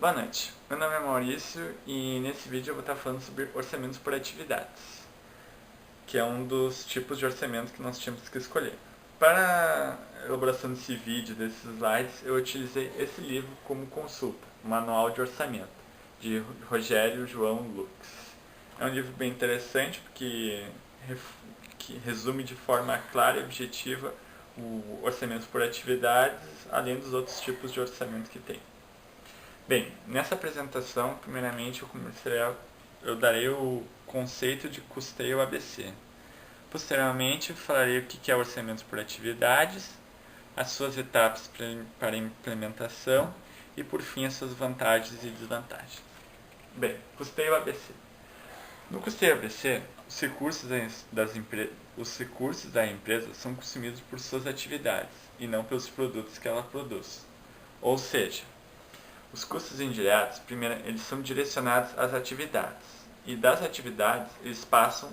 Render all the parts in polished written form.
Boa noite, meu nome é Maurício e nesse vídeo eu vou estar falando sobre orçamentos por atividades, que é um dos tipos de orçamento que nós tínhamos que escolher. Para a elaboração desse vídeo, desses slides, eu utilizei esse livro como consulta, o Manual de Orçamento, de Rogério João Lux. É um livro bem interessante porque resume de forma clara e objetiva o orçamento por atividades, além dos outros tipos de orçamento que tem. Bem, nessa apresentação, primeiramente eu darei o conceito de custeio ABC. Posteriormente, falarei o que é orçamento por atividades, as suas etapas para implementação e, por fim, as suas vantagens e desvantagens. Bem, custeio ABC. No custeio ABC, os recursos da empresa são consumidos por suas atividades e não pelos produtos que ela produz. Ou seja, os custos indiretos, primeiro, eles são direcionados às atividades. E das atividades, eles passam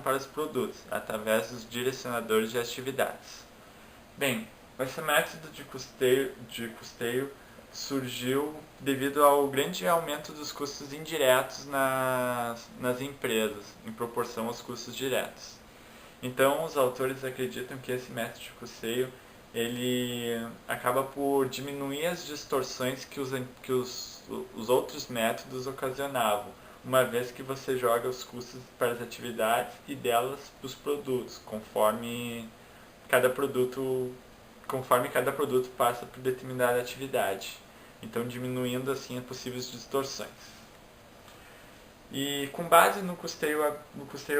para os produtos, através dos direcionadores de atividades. Bem, esse método de custeio surgiu devido ao grande aumento dos custos indiretos nas empresas, em proporção aos custos diretos. Então, os autores acreditam que esse método de custeio ele acaba por diminuir as distorções que os outros métodos ocasionavam, uma vez que você joga os custos para as atividades e delas para os produtos, conforme cada produto passa por determinada atividade. Então, diminuindo assim as possíveis distorções. E com base no custeio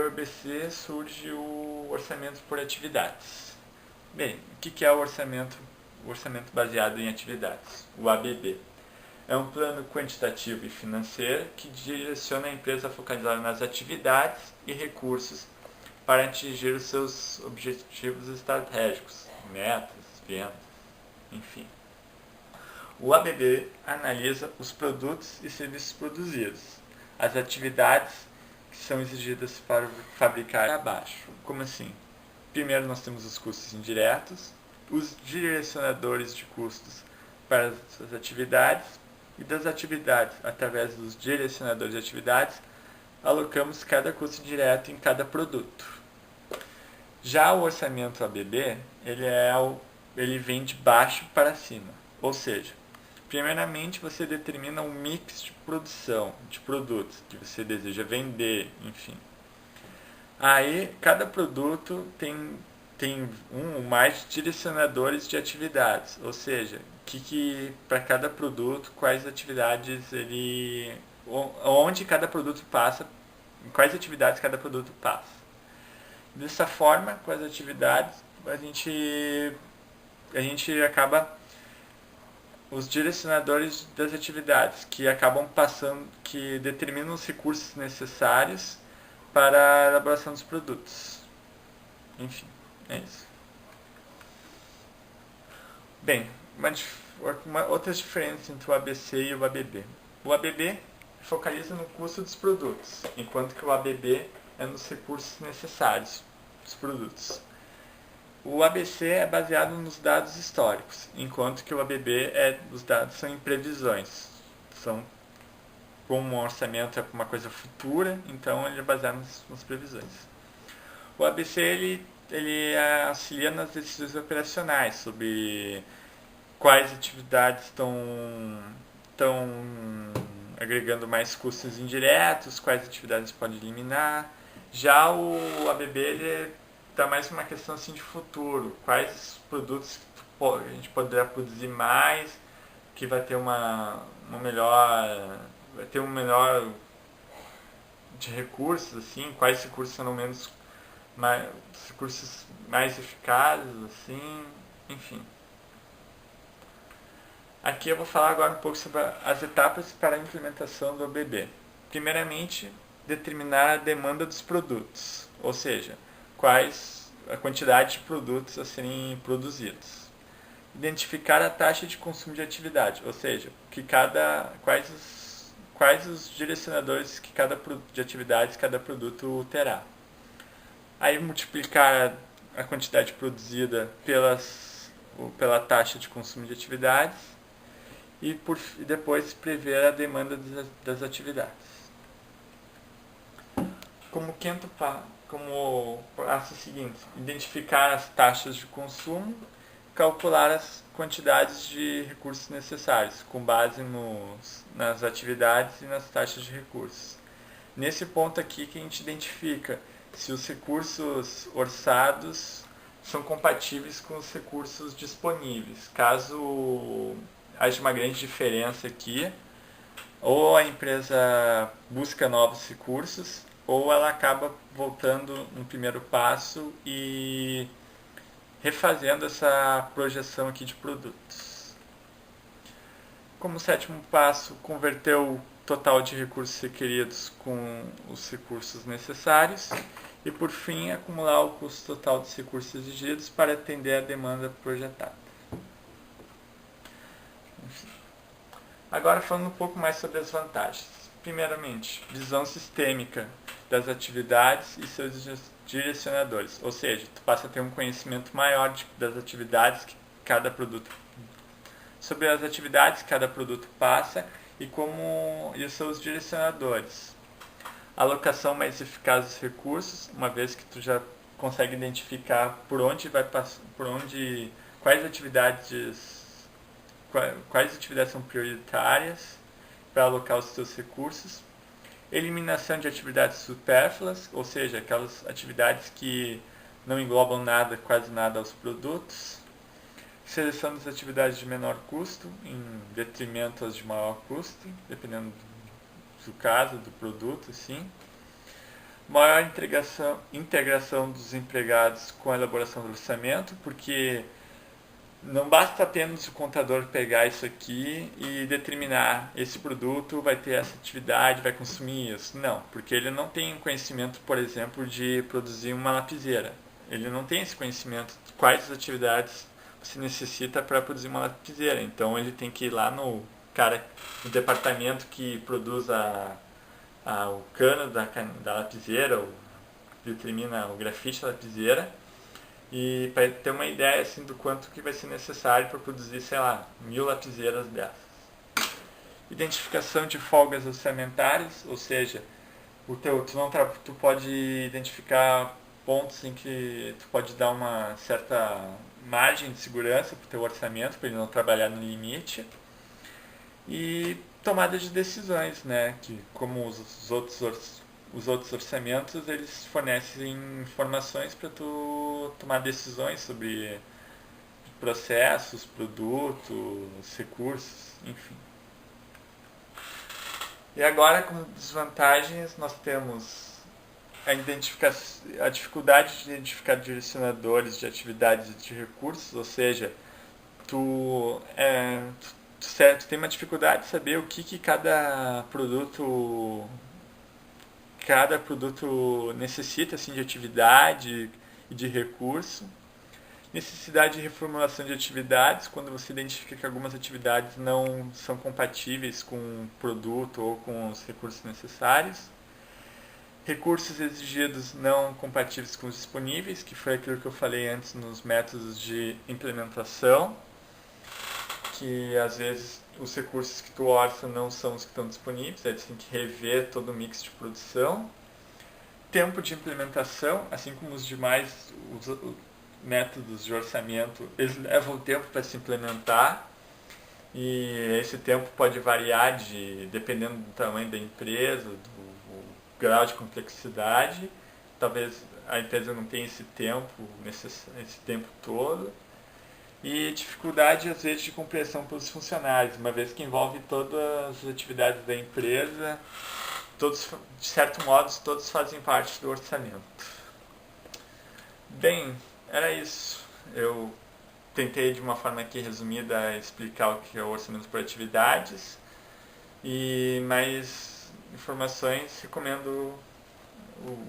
ABC surge o orçamento por atividades. Bem, o que é o orçamento baseado em atividades? O ABB. É um plano quantitativo e financeiro que direciona a empresa a focalizar nas atividades e recursos para atingir os seus objetivos estratégicos, metas, vendas, enfim. O ABB analisa os produtos e serviços produzidos, as atividades que são exigidas para fabricar abaixo. Como assim? Primeiro nós temos os custos indiretos, os direcionadores de custos para as atividades e das atividades, através dos direcionadores de atividades, alocamos cada custo direto em cada produto. Já o orçamento ABB, ele vem de baixo para cima, ou seja, primeiramente você determina um mix de produção, de produtos que você deseja vender, enfim. Aí, cada produto tem um ou mais direcionadores de atividades, ou seja, para cada produto, quais atividades onde cada produto passa, quais atividades cada produto passa. Dessa forma, com as atividades, a gente acaba os direcionadores das atividades, que acabam passando, que determinam os recursos necessários para a elaboração dos produtos. Enfim, é isso. Bem, outras diferenças entre o ABC e o ABB. O ABB focaliza no custo dos produtos, enquanto que o ABB é nos recursos necessários dos produtos. O ABC é baseado nos dados históricos, enquanto que o ABB os dados são em previsões. Como um orçamento é uma coisa futura, então ele é baseado nas previsões. O ABC ele auxilia nas decisões operacionais sobre quais atividades estão agregando mais custos indiretos, quais atividades pode eliminar. Já o ABB ele dá mais uma questão assim de futuro, quais produtos a gente poderá produzir mais, que vai ter um melhor de recursos, assim, quais recursos serão recursos mais eficazes, assim, enfim. Aqui eu vou falar agora um pouco sobre as etapas para a implementação do ABB. Primeiramente, determinar a demanda dos produtos, ou seja, a quantidade de produtos a serem produzidos. Identificar a taxa de consumo de atividade, ou seja, quais os direcionadores de atividades cada produto terá. Aí multiplicar a quantidade produzida pela taxa de consumo de atividades e depois prever a demanda das atividades. Como passo seguinte, identificar as taxas de consumo, calcular as quantidades de recursos necessários, com base nas atividades e nas taxas de recursos. Nesse ponto aqui que a gente identifica se os recursos orçados são compatíveis com os recursos disponíveis. Caso haja uma grande diferença aqui, ou a empresa busca novos recursos, ou ela acaba voltando no primeiro passo e refazendo essa projeção aqui de produtos. Como sétimo passo, converter o total de recursos requeridos com os recursos necessários. E por fim, acumular o custo total dos recursos exigidos para atender a demanda projetada. Enfim. Agora falando um pouco mais sobre as vantagens. Primeiramente, visão sistêmica das atividades e seus direcionadores. Ou seja, tu passa a ter um conhecimento maior das atividades que cada produto sobre as atividades que cada produto passa e os seus direcionadores. Alocação mais eficaz dos recursos, uma vez que tu já consegue identificar quais atividades são prioritárias para alocar os teus recursos. Eliminação de atividades supérfluas, ou seja, aquelas atividades que não englobam nada, quase nada aos produtos. Seleção das atividades de menor custo em detrimento às de maior custo, dependendo do caso, do produto, sim. Maior integração dos empregados com a elaboração do orçamento, porque não basta apenas o contador pegar isso aqui e determinar esse produto vai ter essa atividade, vai consumir isso. Não, porque ele não tem conhecimento, por exemplo, de produzir uma lapiseira. Ele não tem esse conhecimento de quais atividades se necessita para produzir uma lapiseira. Então ele tem que ir lá no departamento que produz o cano da lapiseira, ou determina o grafite da lapiseira, e para ter uma ideia assim, do quanto que vai ser necessário para produzir, sei lá, 1000 lapiseiras dessas. Identificação de folgas orçamentárias, ou seja, tu pode identificar pontos em que tu pode dar uma certa margem de segurança para o teu orçamento, para ele não trabalhar no limite. E tomada de decisões, né? Que como os outros orçamentos, eles fornecem informações para tu tomar decisões sobre processos, produtos, recursos, enfim. E agora, como desvantagens, nós temos a dificuldade de identificar direcionadores de atividades e de recursos, ou seja, tu tem uma dificuldade de saber o que cada produto necessita assim, de atividade e de recurso. Necessidade de reformulação de atividades, quando você identifica que algumas atividades não são compatíveis com o produto ou com os recursos necessários. Recursos exigidos não compatíveis com os disponíveis, que foi aquilo que eu falei antes nos métodos de implementação, que às vezes os recursos que tu orça não são os que estão disponíveis, aí você tem que rever todo o mix de produção. Tempo de implementação, assim como os demais métodos de orçamento, eles levam tempo para se implementar, e esse tempo pode variar dependendo do tamanho da empresa, do grau de complexidade. Talvez a empresa não tenha esse tempo todo. E dificuldade, às vezes, de compreensão pelos funcionários, uma vez que envolve todas as atividades da empresa, de certo modo, todos fazem parte do orçamento. Bem, era isso. Eu tentei, de uma forma aqui resumida, explicar o que é o orçamento por atividades. E mais informações, recomendo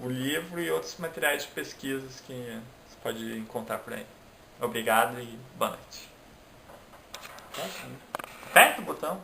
o livro e outros materiais de pesquisas que você pode encontrar por aí. Obrigado e boa noite. Aperta o botão.